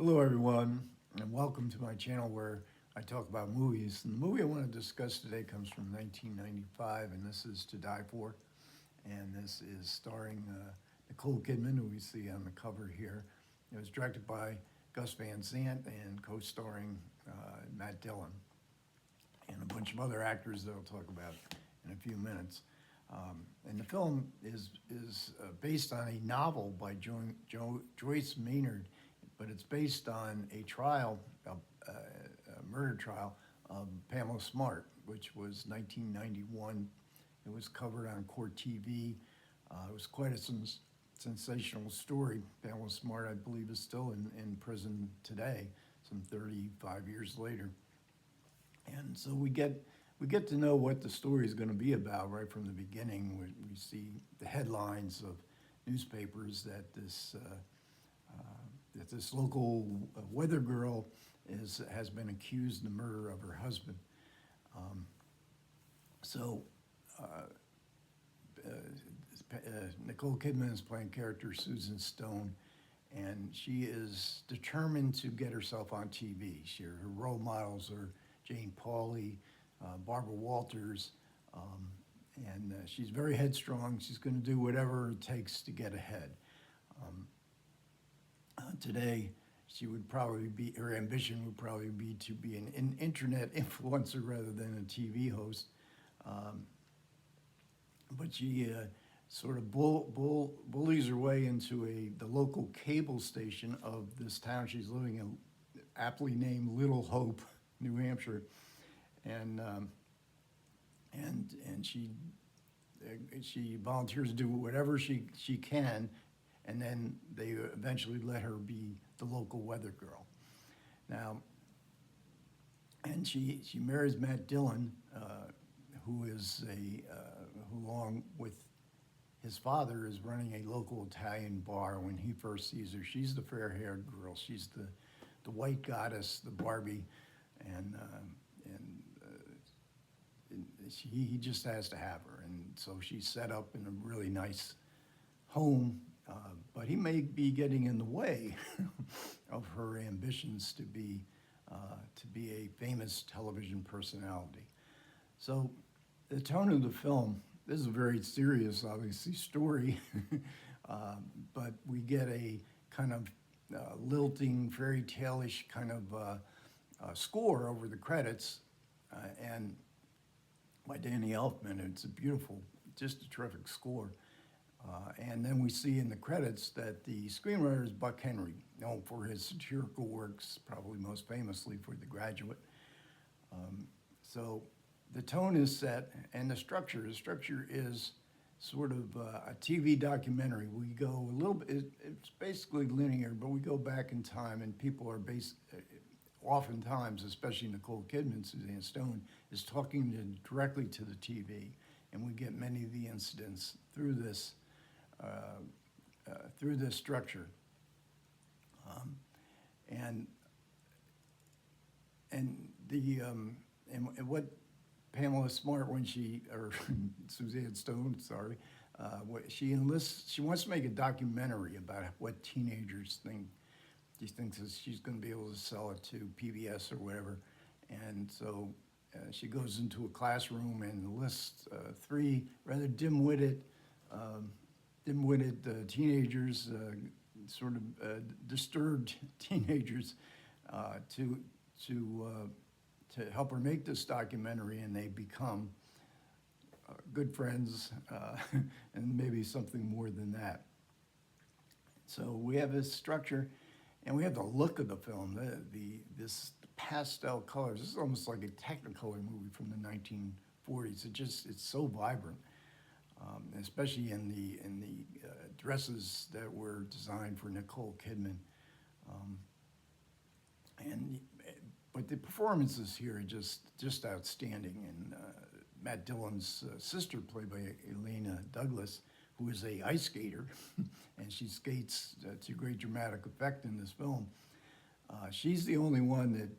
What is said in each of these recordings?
Hello, everyone, and welcome to my channel where I talk about movies. And the movie I want to discuss today comes from 1995, and this is To Die For. And this is starring Nicole Kidman, who we see on the cover here. It was directed by Gus Van Sant and co-starring Matt Dillon and a bunch of other actors that I'll talk about in a few minutes. And the film is based on a novel by Joyce Maynard, but it's based on a trial, a murder trial of Pamela Smart, which was 1991. It was covered on Court TV. It was quite a sensational story. Pamela Smart, I believe, is still in prison today, some 35 years later. And so we get to know what the story is going to be about right from the beginning. We see the headlines of newspapers that this local weather girl has been accused of the murder of her husband. Um, so Nicole Kidman is playing character Susan Stone, and she is determined to get herself on TV. Her role models are Jane Pauley, Barbara Walters, and she's very headstrong. She's going to do whatever it takes to get ahead. Today, her ambition would probably be to be an internet influencer rather than a TV host. But she sort of bullies her way into the local cable station of this town she's living in, aptly named Little Hope, New Hampshire, and she volunteers to do whatever she can, and then they eventually let her be the local weather girl. Now, and she marries Matt Dillon, who along with his father, is running a local Italian bar. When he first sees her, she's the fair-haired girl. She's the white goddess, the Barbie, and he just has to have her. And so she's set up in a really nice home, but he may be getting in the way of her ambitions to be a famous television personality. So the tone of the film, this is a very serious, obviously, story, but we get a kind of lilting, fairy tale-ish kind of score over the credits, and by Danny Elfman. It's a beautiful, just a terrific score. And then we see in the credits that the screenwriter is Buck Henry, known for his satirical works, probably most famously for The Graduate. So the tone is set, and the structure is sort of a TV documentary. We go a little bit, it's basically linear, but we go back in time, and people are oftentimes, especially Nicole Kidman, Suzanne Stone, is talking directly to the TV, and we get many of the incidents through this structure. And what Pamela Smart, or Suzanne Stone, sorry, she wants to make a documentary about what teenagers think. She thinks that she's going to be able to sell it to PBS or whatever. And so she goes into a classroom and lists three rather dim-witted teenagers, sort of disturbed teenagers, to help her make this documentary, and they become good friends, and maybe something more than that. So we have this structure, and we have the look of the film, this pastel colors. This is almost like a Technicolor movie from the 1940s. It's so vibrant, especially in the dresses that were designed for Nicole Kidman. But the performances here are just outstanding. And Matt Dillon's sister, played by Elena Douglas, who is a ice skater, and she skates to great dramatic effect in this film. She's the only one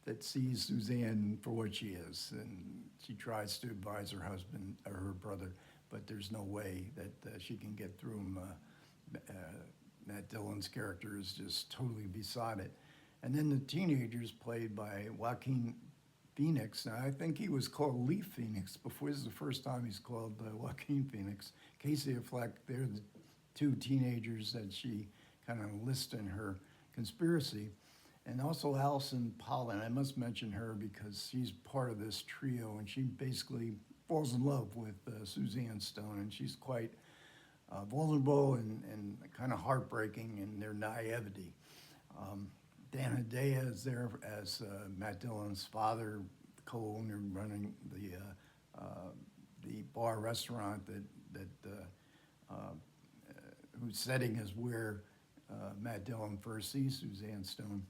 that sees Suzanne for what she is, and she tries to advise her husband or her brother, but there's no way that she can get through him Matt Dillon's character is just totally beside it. And then the teenagers played by Joaquin Phoenix. Now, I think he was called Lee Phoenix before. This is the first time he's called Joaquin Phoenix. Casey Affleck, they're the two teenagers that she kind of lists in her conspiracy. And also Allison Pollen. I must mention her because she's part of this trio, and she basically falls in love with Suzanne Stone, and she's quite vulnerable and kind of heartbreaking in their naivety. Dan Hedaya is there as Matt Dillon's father, co-owner running the bar restaurant whose setting is where Matt Dillon first sees Suzanne Stone.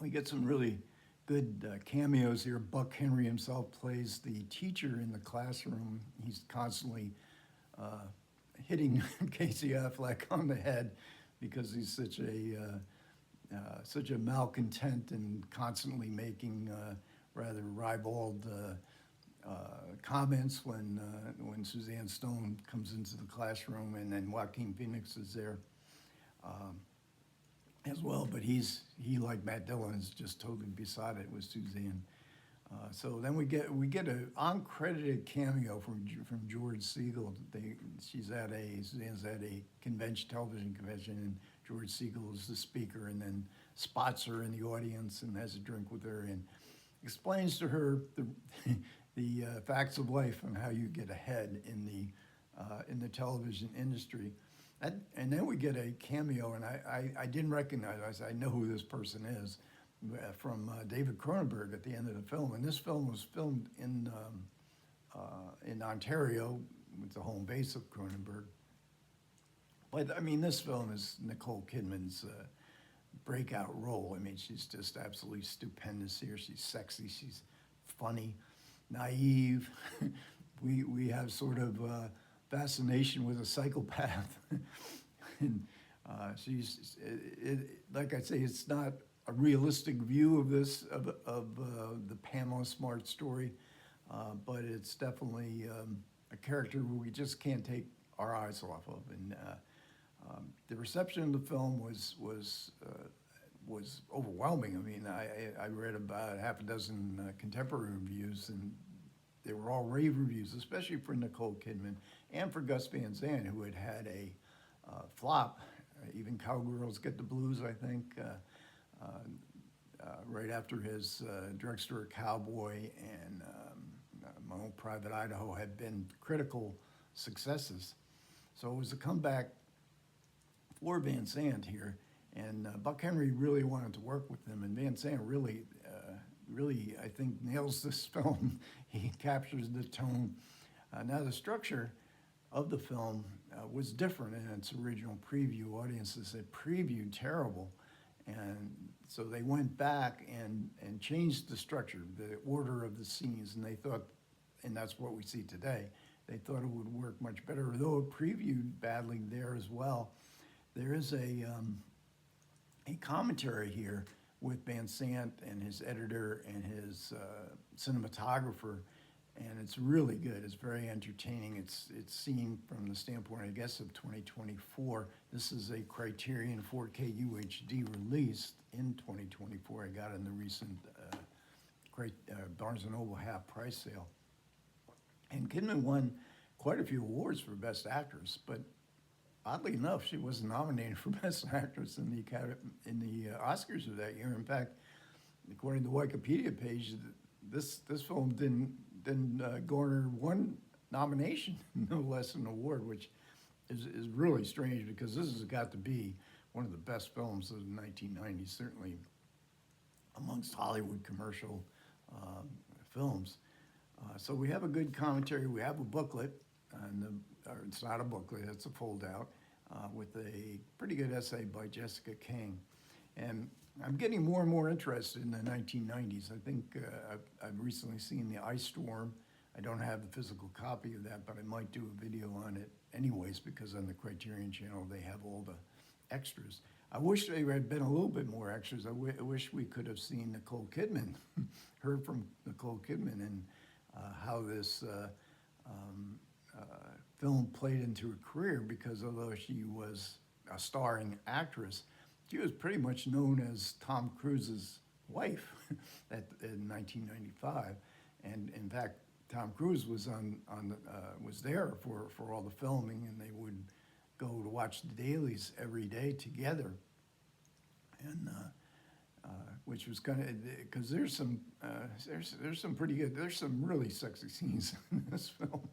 We get some really good cameos here. Buck Henry himself plays the teacher in the classroom. He's constantly hitting Casey Affleck on the head because he's such a malcontent and constantly making rather ribald comments when Suzanne Stone comes into the classroom, and then Joaquin Phoenix is there as well. But he, like Matt Dillon, is just totally beside it with Suzanne. So then we get an uncredited cameo from George Segal. Suzanne's at a television convention, and George Segal is the speaker, and then spots her in the audience and has a drink with her and explains to her the facts of life and how you get ahead in the television industry. And then we get a cameo, and I didn't recognize. I said, I know who this person is, from David Cronenberg at the end of the film. And this film was filmed in Ontario, with the home base of Cronenberg. But I mean, this film is Nicole Kidman's breakout role. I mean, she's just absolutely stupendous here. She's sexy, she's funny, naive. we have sort of fascination with a psychopath. And like I say, it's not a realistic view of the Pamela Smart story, but it's definitely a character who we just can't take our eyes off of. And the reception of the film was overwhelming. I mean, I read about half a dozen contemporary reviews, and they were all rave reviews, especially for Nicole Kidman and for Gus Van Sant, who had a flop. Even Cowgirls Get the Blues, I think, right after his Drugstore Cowboy and My Own Private Idaho had been critical successes. So it was a comeback for Van Sant here, and Buck Henry really wanted to work with him, and Van Sant really, I think, nails this film. He captures the tone. Now, the structure of the film was different in its original preview. Audiences said, preview terrible. And so they went back and changed the structure, the order of the scenes, and they thought, and that's what we see today, they thought it would work much better, though it previewed badly there as well. There is a commentary here with Van Sant and his editor and his cinematographer, and it's really good. It's very entertaining. It's seen from the standpoint, I guess, of 2024. This is a Criterion 4K UHD release in 2024. I got it in the recent Barnes & Noble half-price sale. And Kidman won quite a few awards for Best Actress, but oddly enough, she wasn't nominated for Best Actress in the Oscars of that year. In fact, according to the Wikipedia page, this film didn't garner one nomination, no less an award, which is really strange because this has got to be one of the best films of the 1990s, certainly amongst Hollywood commercial films. So we have a good commentary. We have a booklet, or it's not a booklet, it's a fold-out, with a pretty good essay by Jessica King. And I'm getting more and more interested in the 1990s. I think I've recently seen The Ice Storm. I don't have the physical copy of that, but I might do a video on it anyways, because on the Criterion channel they have all the extras. I wish there had been a little bit more extras. I wish we could have seen Nicole Kidman, heard from Nicole Kidman, and how this film played into her career, because although she was a starring actress. She was pretty much known as Tom Cruise's wife in 1995, and in fact, Tom Cruise was was there for all the filming, and they would go to watch the dailies every day together, and which was kind of because there's some pretty good, there's some really sexy scenes in this film.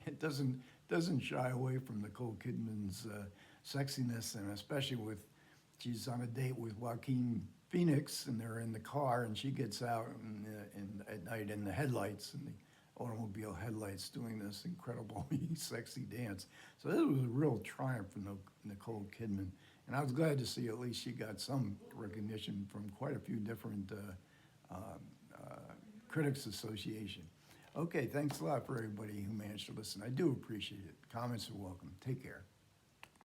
It doesn't shy away from Nicole Kidman's sexiness, and especially with she's on a date with Joaquin Phoenix, and they're in the car, and she gets out at night in the headlights and the automobile headlights doing this incredible sexy dance. So this was a real triumph for Nicole Kidman, and I was glad to see at least she got some recognition from quite a few different critics association. Okay, thanks a lot for everybody who managed to listen. I do appreciate it. Comments are welcome. Take care.